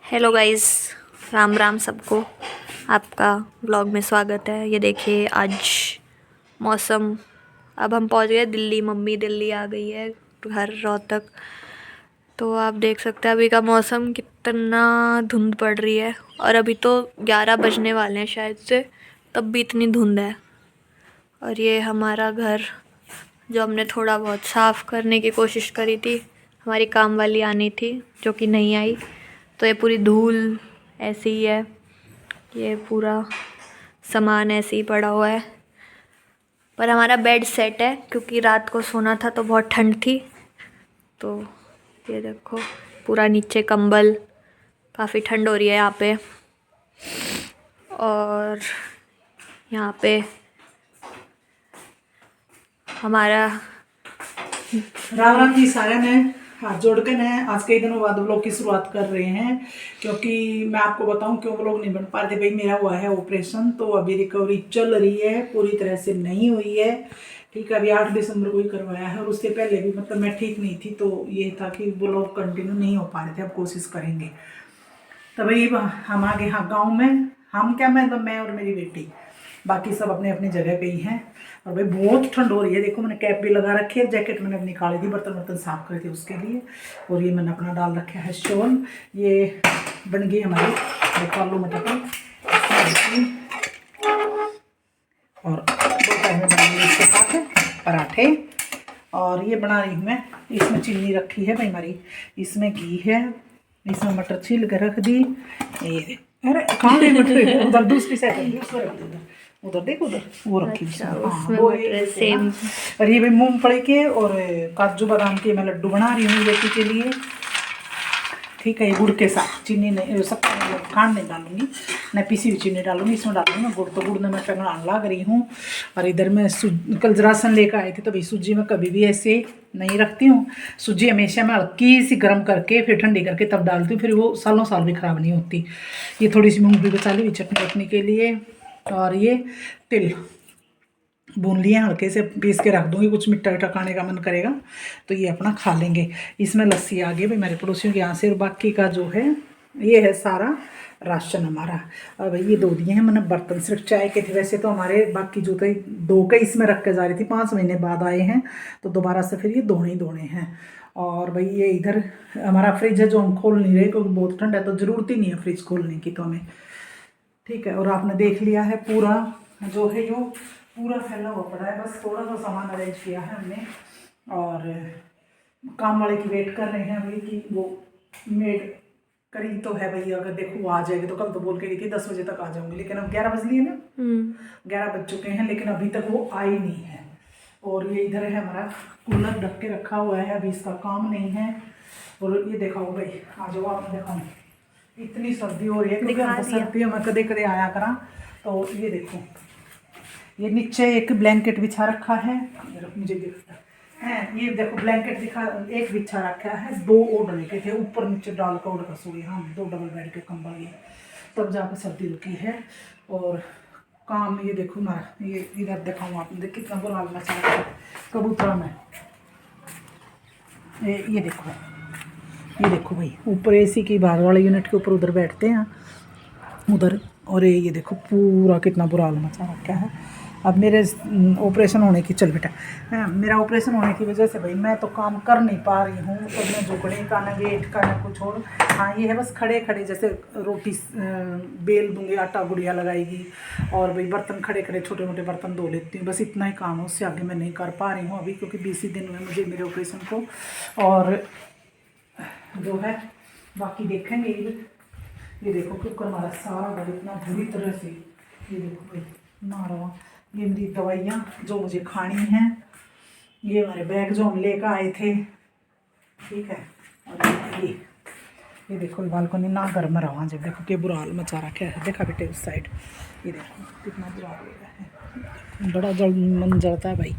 Hello guys, Ram Ram सबको। आपका blog में स्वागत है। ये देखिए आज मौसम, अब हम पहुंच गए दिल्ली। मम्मी दिल्ली आ गई है घर रोहतक। तो आप देख सकते हैं अभी का मौसम कितना धुंध पड़ रही है। और अभी तो 11 बजने वाले हैं शायद से, तब भी इतनी धुंध है। और ये हमारा घर जो हमने थोड़ा बहुत साफ़ करने की कोशिश करी थी, हमारी काम वाली आनी थी जो कि नहीं आई। तो ये पूरी धूल ऐसी ही है, ये पूरा सामान ऐसे ही पड़ा हुआ है। पर हमारा बेड सेट है क्योंकि रात को सोना था तो बहुत ठंड थी। तो ये देखो पूरा नीचे कंबल, काफ़ी ठंड हो रही है यहाँ पे। और यहाँ पे हमारा राम राम जी सारे ने हाथ जोड़ के ने आज कई दिनों बाद व्लॉग की शुरुआत कर रहे हैं। क्योंकि मैं आपको बताऊं क्यों व्लॉग नहीं बन पा रहे थे। भाई मेरा हुआ है ऑपरेशन, तो अभी रिकवरी चल रही है, पूरी तरह से नहीं हुई है। ठीक है, अभी 8 दिसंबर को ही करवाया है। और उससे पहले भी मतलब मैं ठीक नहीं थी, तो ये था कि व्लॉग कंटिन्यू नहीं हो पा रहे थे। अब कोशिश करेंगे। तो भाई हम आ गए हाँ गाँव में। हम क्या, मैं और मेरी बेटी, बाकी सब अपने अपनी जगह पे ही हैं। और भाई बहुत ठंड हो रही है। देखो मैंने कैप भी लगा रखी है, जैकेट मैंने अपनी निकाली थी, बर्तन साफ करे थे उसके लिए। और ये मैंने अपना डाल रखा है शॉल। ये बन गई हमारी देखो आलू मटर की। और दोपहर में बनाएंगे इसके साथ पराठे। और ये बना रही हूँ मैं, इसमें चीनी रखी है भाई हमारी, इसमें घी है, इसमें मटर छील के रख दी। ये अरे कहाँ गई मटर? उधर दूसरी साइड उधर देखो, उधर वो रखी अच्छा, हाँ उसमें वो मटर ये सेम। और ये भी मूंगफली के और काजू बादाम के मैं लड्डू बना रही हूँ बेटी के लिए। ठीक है, ये गुड़ के साथ, चीनी नहीं, सब खांड नहीं डालूंगी, मैं पिसी हुई चीनी डालूंगी, इसमें डालूंगी मैं गुड़। तो गुड़ में मैं टंगड़ान लाग रही हूँ। और इधर मैं कल राशन लेकर आई थी, तो भाई सूजी में कभी भी ऐसे नहीं रखती हूँ। सूजी हमेशा मैं हल्की सी गर्म करके फिर ठंडी करके तब डालती हूँ, फिर वो सालों साल भी ख़राब नहीं होती। ये थोड़ी सी मूँगफली बचा ली हुई चटनी रखने के लिए। और ये तिल भून लिए, हल्के से पीस के रख दूंगी, कुछ मिट्टा विट्टा खाने का मन करेगा तो ये अपना खा लेंगे। इसमें लस्सी आ गई भाई मेरे पड़ोसियों के यहाँ से। और बाकी का जो है ये है सारा राशन हमारा। और भाई ये दो दिए हैं मैंने बर्तन, सिर्फ चाय के थे। वैसे तो हमारे बाकी जो थे दो के इसमें रख के जा रही थी, 5 महीने बाद आए हैं, तो दोबारा से फिर ये धोने ही धोने हैं। और भाई ये इधर हमारा फ्रिज है जो हम खोल नहीं रहे क्योंकि बहुत ठंड है, तो ज़रूरत ही नहीं है फ्रिज खोलने की तो हमें। ठीक है, और आपने देख लिया है पूरा जो है जो पूरा फैला हुआ पड़ा है, बस थोड़ा सा सामान अरेंज किया है हमने। और काम वाले की वेट कर रहे हैं अभी कि वो मेड करीब तो है भैया, अगर देखो वो आ जाएगी तो कल तो बोल के गई थी 10 बजे तक आ जाऊंगी, लेकिन अब 11 बज लिए ना, 11 बज चुके हैं, लेकिन अभी तक वो आई नहीं है। और ये इधर है हमारा कूलर ढक के रखा हुआ है, अभी इसका काम नहीं है। और ये दिखाओ भाई, आ जाओ आप दिखाऊँ, इतनी सर्दी हो रही है क्योंकि हम सर्दियों में कदे कदे आया करा। तो ये देखो, ये नीचे एक ब्लैंकेट बिछा रखा है, मुझे दिखता है, ये देखो ब्लैंकेट दिखा, एक बिछा रखा है, 2 और डले के थे ऊपर नीचे डाल कर उड़ कर सोए हम, 2 डबल बेड के कंबल, ये तब जाकर सर्दी रुकी है। और काम ये देखो ना, ये इधर दिखाऊँ आपने, देख कितना बुरा हाल मचा रखा है कबूतरा में। ये देखो, ये देखो भाई ऊपर एसी की बाहर वाले यूनिट के ऊपर उधर बैठते हैं उधर। और ये देखो पूरा कितना बुरा हाल मचा रखा है। अब मेरे ऑपरेशन होने की, चल बेटा, मेरा ऑपरेशन होने की वजह से भाई मैं तो काम कर नहीं पा रही हूँ। तो मैं झुकने का ना वेट का ना कुछ और। हाँ ये है बस खड़े खड़े जैसे रोटी बेल दूँगी, आटा गुड़िया लगाएगी, और भाई बर्तन खड़े खड़े छोटे मोटे बर्तन धो लेती हूँ, बस इतना ही काम है, उससे आगे मैं नहीं कर पा रही हूँ अभी, क्योंकि 20 ही दिन हुए मुझे मेरे ऑपरेशन को। और जो है बाकी देखेंगे। ये देखो कुकर हमारा सारा घर इतना बुरी तरह से, ये देखो भाई ना रहा। ये मेरी दवाइयाँ जो मुझे खानी हैं, ये हमारे बैग जो हम लेकर आए थे, ठीक है। और ये देखो बालकनी ना गर्म रहा, जब देखो क्या बुरा हाल मचा रखा है, देखा बेटे उस साइड, ये देखो कितना बुरा हाल हो रहा है, बड़ा जल मन जलता है भाई।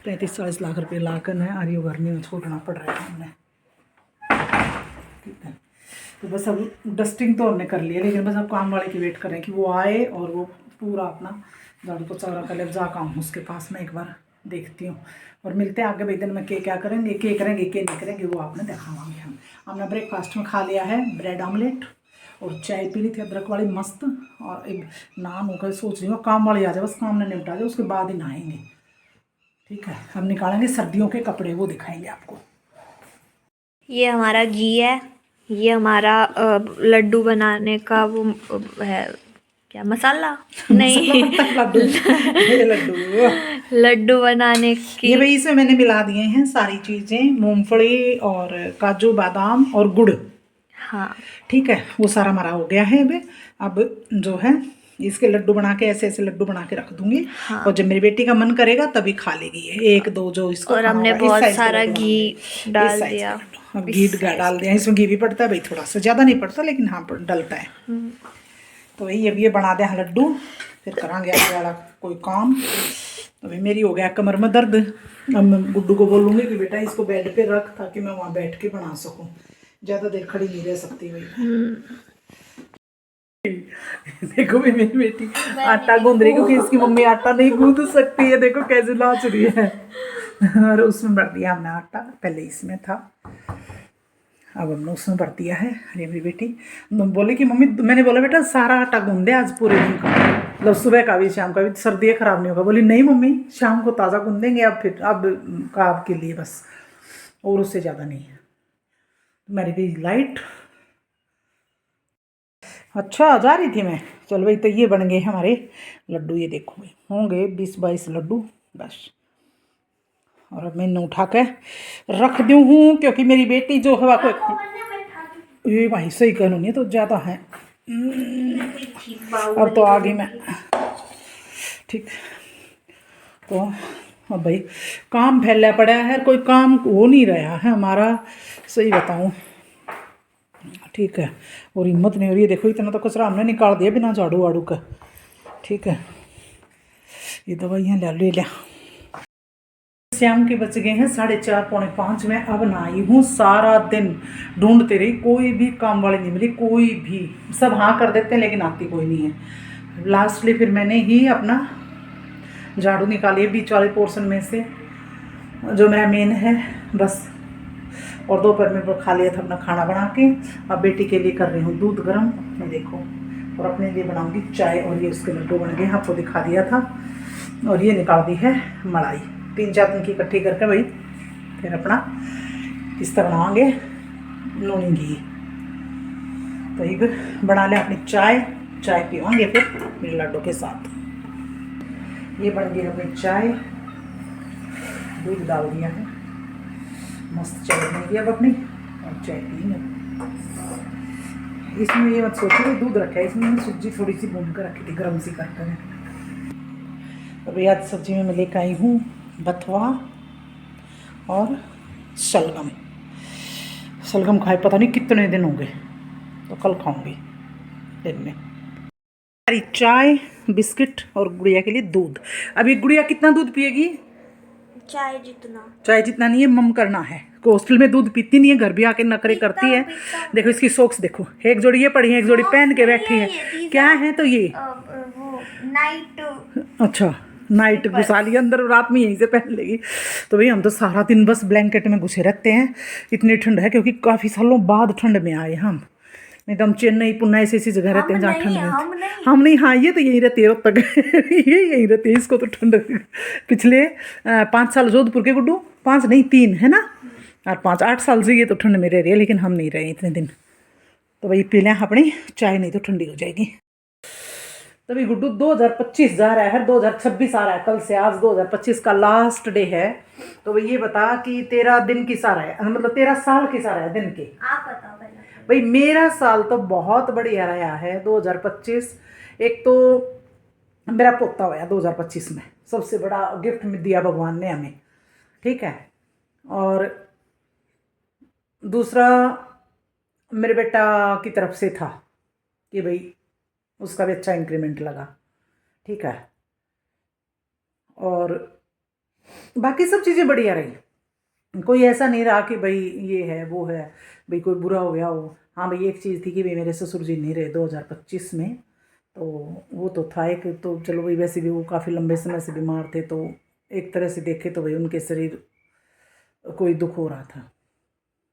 35-40 लाख रुपये लाकर है, और ये गर्मी में छोड़ना पड़ रहा है हमें। ठीक है, तो बस अब डस्टिंग तो हमने कर लिया, लेकिन बस अब काम वाले की वेट कर रहे हैं कि वो आए और वो पूरा अपना झाड़ू पोछा वगैरह कर ले। जा काम उसके पास में एक बार देखती हूँ। और मिलते हैं आगे भाई दिन में, क्या करेंगे, क्या करेंगे क्या नहीं करेंगे वो आपने दिखावाएंगे। हमने ब्रेकफास्ट में खा लिया है ब्रेड ऑमलेट और चाय पी ली थी अदरक वाली मस्त। और एक नहा होकर सोच रही हूँ काम वाली आ जाए, बस काम ने निपटा जाए, उसके बाद ही नहाएंगे। ठीक है, हम निकालेंगे सर्दियों के कपड़े, वो दिखाएंगे आपको। ये हमारा घी है, ये हमारा लड्डू बनाने का वो है, क्या मसाला मसाला नहीं बनता है लड्डू, ये लड्डू लड्डू बनाने की। ये भाई इसमें मैंने मिला दिए हैं सारी चीज़ें, मूंगफली और काजू बादाम और गुड़। हाँ, ठीक है, वो सारा हमारा हो गया है। अब जो है इसके लड्डू बना के ऐसे ऐसे लड्डू बना के रख दूंगी। हाँ। और जब मेरी बेटी का मन करेगा तभी खा लेगी ये, एक दो जो इसको और खाना हमने होगा। इस बहुत साइज के सारा लड्डू घी बनाऊंगी, इस डाल साइज के दिया। लड्डू। अब इस घी साइज डाल दिया, इसमें घी भी पड़ता है भाई, थोड़ा सा, ज़्यादा नहीं पड़ता लेकिन हाँ डलता है। तो वही अब ये बना दे लड्डू, फिर करांगे आगे वाला कोई काम। तो भाई मेरी हो गया कमर में दर्द। अब मैं गुड्डू को बोलूँगी कि बेटा इसको बेड पे रख, ताकि मैं वहाँ बैठ के बना सकूँ, ज़्यादा देर खड़ी नहीं रह सकती भाई। देखो भी मेरी बेटी आटा गूंद रही, क्योंकि इसकी मम्मी आटा नहीं गूंद सकती है। देखो कैसे नाच रही है। और उसमें भर दिया हमने आटा, पहले इसमें था, अब हमने उसमें भर दिया है। अरे मेरी बेटी बोली कि मम्मी, मैंने बोला बेटा सारा आटा गूंद दे आज पूरे दिन का, मतलब सुबह का भी शाम का भी, सर्दी खराब नहीं होगा। बोली नहीं मम्मी, शाम को ताज़ा गूंदेंगे, अब फिर अब का आपके लिए बस, और उससे ज़्यादा नहीं है। मेरी भी लाइट अच्छा जा रही थी मैं। चल भाई, तो ये बन गए हमारे लड्डू, ये देखो भाई होंगे 20-22 लड्डू बस। और अब मैं इन्हें उठा के रख दूँ हूँ, क्योंकि मेरी बेटी जो है को ये भाई सही कहूँ नहीं तो ज़्यादा है। अब तो आ गई मैं। ठीक, तो अब भाई काम फैला पड़ा है, कोई काम हो नहीं रहा है हमारा, सही बताऊँ। ठीक है, और हिम्मत नहीं हो रही है। देखो इतना तो कचरा हमने निकाल दिया बिना झाड़ू वाड़ू का। ठीक है, ये दवाइयाँ ले लिया। शाम के बच गए हैं 4:30 पौने 5 में। अब नहाई हूँ, सारा दिन ढूंढते रही, कोई भी काम वाली नहीं मिली, कोई भी, सब हाँ कर देते हैं लेकिन आती कोई नहीं है। लास्टली फिर मैंने ही अपना झाड़ू निकाली बीच वाले पोर्शन में से, जो मेरा मेन है बस। और दोपहर में खा लिया था अपना खाना बना के। अब बेटी के लिए कर रही हूँ दूध गर्म, मैं देखो, और अपने लिए बनाऊंगी चाय। और ये उसके लड्डू बन गए, आपको दिखा दिया था। और ये निकाल दी है मलाई, 3-4 दिन की इकट्ठी करके भाई, फिर अपना इस तरह बनाएंगे नूनी घी। तो ये बना लें अपनी चाय पीवाएंगे फिर मेरे लड्डू के साथ। ये बन गई अपनी चाय, दूध डाल दिया है, मस्त चाय बनेगी अब अपनी, और चाय पीएंगे। इसमें ये मत सोचिए कि दूध रखा है, इसमें मैंने सब्जी थोड़ी सी भून कर रखी थी गर्म सी करके। अभी आज सब्जी में मैं लेकर आई हूँ बथुआ और शलगम खाए पता नहीं कितने दिन हो गए, तो कल खाऊंगी दिन में। हमारी चाय, बिस्किट और गुड़िया के लिए दूध। अभी गुड़िया कितना दूध पिएगी? चाय जितना नहीं है, मम करना है। हॉस्टल में दूध पीती नहीं है, घर भी आके नखरे करती है। देखो इसकी सॉक्स देखो, एक जोड़ी ये पड़ी है, एक जोड़ी पहन के बैठी है। क्या है तो ये नाइट, अच्छा नाइट घुसा लिया अंदर, रात में यहीं से पहन लेगी। तो भाई हम तो सारा दिन बस ब्लैंकेट में घुसे रहते हैं, इतनी ठंड है, क्योंकि काफ़ी सालों बाद ठंड में आए हम। नहीं तो हम चेन्नई पुन्ना ऐसी जगह रहते हैं जहाँ ठंड में। हम नहीं, हाँ ये तो यहीं रहती है रोज तक। ये यहीं रहती है, इसको तो ठंड पिछले 5 साल जोधपुर के गुड्डू, 5 नहीं 3 है ना, और 5-8 साल से ये तो ठंड में रह रही है, लेकिन हम नहीं रहे इतने दिन। तो भाई पी लें अपनी चाय, नहीं तो ठंडी हो जाएगी। तभी गुड्डू 2025 जा रहा है, 2026 आ रहा है कल से। आज 2025 का लास्ट डे है। तो भाई ये बता कि तेरा दिन किसा रहा है, मतलब तेरा साल किसा रहा है दिन के, आप बताओ पहले। भाई मेरा साल तो बहुत बढ़िया रहा है 2025। एक तो मेरा पोता हुआ 2025 में, सबसे बड़ा गिफ्ट दिया भगवान ने हमें। ठीक है, और दूसरा मेरे बेटा की तरफ से था कि भाई उसका भी अच्छा इंक्रीमेंट लगा। ठीक है, और बाकी सब चीज़ें बढ़िया रही, कोई ऐसा नहीं रहा कि भाई ये है वो है, भाई कोई बुरा हो गया हो। हाँ भाई एक चीज़ थी कि भाई मेरे ससुर जी नहीं रहे 2025 में, तो वो तो था एक, तो चलो भाई वैसे भी वो काफ़ी लंबे समय से बीमार थे, तो एक तरह से देखे तो भाई उनके शरीर कोई दुख हो रहा था।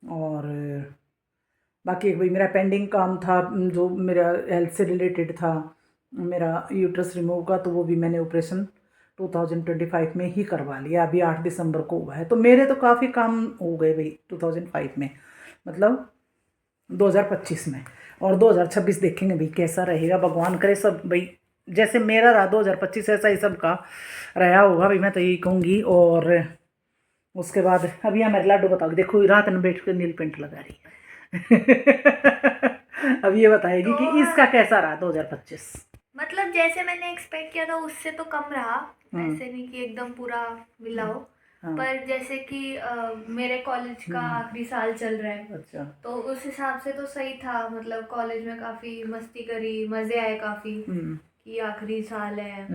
और बाकी एक भाई मेरा पेंडिंग काम था जो मेरा हेल्थ से रिलेटेड था, मेरा यूट्रस रिमूव का, तो वो भी मैंने ऑपरेशन 2025 में ही करवा लिया। अभी 8 दिसंबर को हुआ है। तो मेरे तो काफ़ी काम हो गए भाई 2005 में, मतलब 2025 में। और 2026 देखेंगे भाई कैसा रहेगा, भगवान करे सब भाई जैसे मेरा रहा 2025 ऐसा ही सबका रहा होगा भाई, मैं तो यही कहूँगी। और उसके बाद अभी यहाँ मेरे लाडू बताओ, देखो रात में बैठ कर नील पेंट लगा रही है अब ये बताएगी तो कि इसका कैसा रहा 2025। मतलब जैसे मैंने एक्सपेक्ट किया था उससे तो कम रहा, ऐसे नहीं कि एकदम पूरा मिला हो। पर जैसे कि मेरे कॉलेज का आखिरी साल चल रहा है, अच्छा, तो उस हिसाब से तो सही था। मतलब कॉलेज में काफ़ी मस्ती करी, मज़े आए काफ़ी कि आखिरी साल है,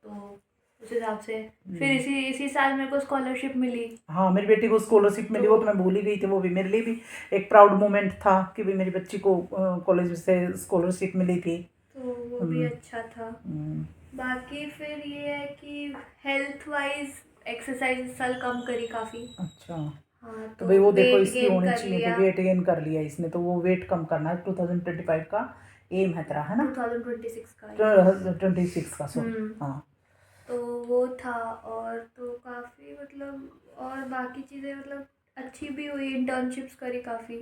तो उस हिसाब से फिर इसी साल मेरे को स्कॉलरशिप मिली। हाँ, मेरी बेटी को स्कॉलरशिप मिली, वो तो मैं भूल ही गई थी। वो भी मेरे लिए भी एक प्राउड मोमेंट था कि भाई मेरी बच्ची को कॉलेज से स्कॉलरशिप मिली थी, तो वो भी अच्छा था। बाकी फिर ये है कि हेल्थ वाइज एक्सरसाइज इस साल कम करी काफ़ी। अच्छा, हाँ, तो भाई वो देखो weight इसकी gain होनी कर चाहिए लिया। थी, वेट गेन कर लिया इसने, तो वो वेट कम करना है 2025 का एम है तेरा, है ना? 2026 का 26 का, सॉरी। हाँ, तो वो था। और तो काफ़ी मतलब और बाकी चीज़ें मतलब अच्छी भी हुई, इंटर्नशिप्स करी काफ़ी।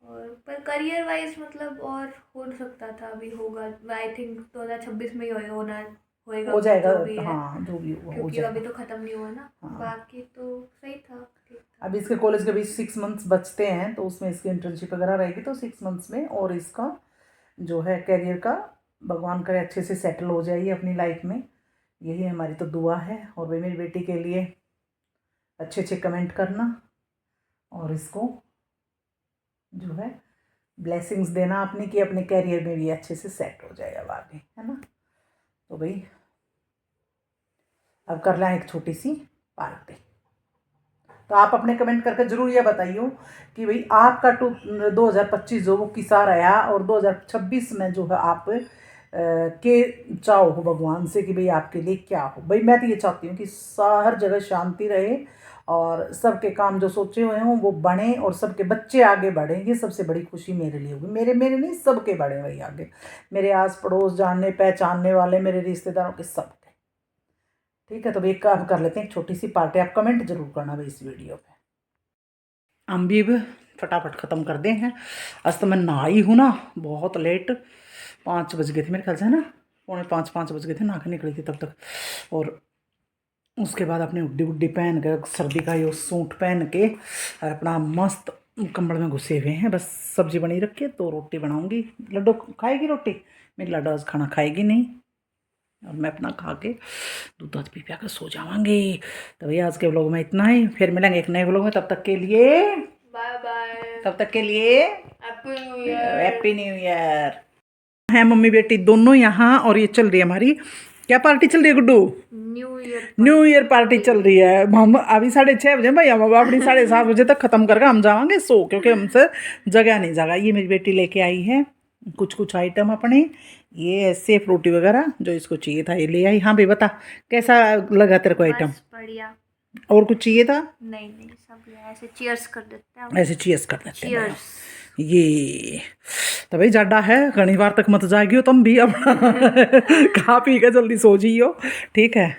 और पर करियर वाइज मतलब और हो सकता था, अभी होगा आई थिंक 2026 में ही होएगा हो जाएगा। जो भी है, हाँ, जो भी हो क्योंकि जाएगा। अभी तो ख़त्म नहीं हुआ ना। बाकी तो सही था, ठीक था। अभी इसके कॉलेज के भी 6 मंथ्स बचते हैं, तो उसमें इसकी इंटर्नशिप वगैरह रहेगी, तो 6 मंथ्स में और इसका जो है करियर का भगवान करे अच्छे से सेटल हो जाइए अपनी लाइफ में, यही हमारी तो दुआ है। और भाई मेरी बेटी के लिए अच्छे अच्छे कमेंट करना और इसको जो है ब्लेसिंग्स देना अपनी, कि अपने करियर में भी अच्छे से सेट हो जाए अब आगे, है ना? तो भाई अब कर लें एक छोटी सी पार्टी। तो आप अपने कमेंट करके जरूर ये बताइए कि भाई आपका 2025 जो वो किसा रहा, और 2026 में जो है आप के चाहो हो भगवान से कि भाई आपके लिए क्या हो। भाई मैं तो ये चाहती हूँ कि हर जगह शांति रहे और सबके काम जो सोचे हुए हों वो बने और सबके बच्चे आगे बढ़ें। ये सबसे बड़ी खुशी मेरे लिए होगी, मेरे नहीं सबके बढ़े भाई आगे, मेरे आस पड़ोस जानने पहचानने वाले, मेरे रिश्तेदारों के सबके। ठीक है, तो एक काम कर लेते हैं, एक छोटी सी पार्टी। आप कमेंट जरूर करना भाई इस वीडियो पे। हम भी फटाफट ख़त्म कर दे हैं। आज तो मैं नहाई हूँ ना बहुत लेट, 5 बज गए थे मेरे ख्याल से, है ना? 4:45 बज गए थे, नहा के निकली थी तब तक। और उसके बाद अपने हुड्डी वुड्डी पहन के, सर्दी का ये सूट पहन के और अपना मस्त कंबल में घुसे हुए हैं। बस सब्जी बनी रखी है, तो रोटी बनाऊंगी। लड्डू खाएगी रोटी? मेरी लड्डू आज खाना खाएगी नहीं, और मैं अपना खा के दूध पी कर सो जावांगी। तो भैया आज के व्लॉग में इतना ही, फिर मिलेंगे एक नए व्लॉग में। तब तक के लिए बाय बाय। तब तक के लिए happy new year. Happy new year. है मम्मी बेटी दोनों यहाँ, और ये चल रही है हमारी क्या पार्टी चल रही है गुड्डू? न्यू ईयर पार्टी चल रही है। हम अभी 6:30 बजे भाई, हम अपनी 7:30 बजे तक ख़त्म करके हम जावांगे सो, क्योंकि हमसे जगह नहीं जागा। ये मेरी बेटी लेके आई है कुछ आइटम अपने, ये ऐसे फ्रूटी वगैरह जो इसको चाहिए था ये ले आई। हाँ भाई बता कैसा लगा तेरे को आइटम? बढ़िया। और कुछ चाहिए था? नहीं सब ऐसे चीयर्स कर देते हैं, ऐसे चीयर्स कर देते हैं। चीयर्स। ये तो भाई जाडा है, घनी बार तक मत जागियो तुम भी अब खा पी के जल्दी सो जियो, ठीक है?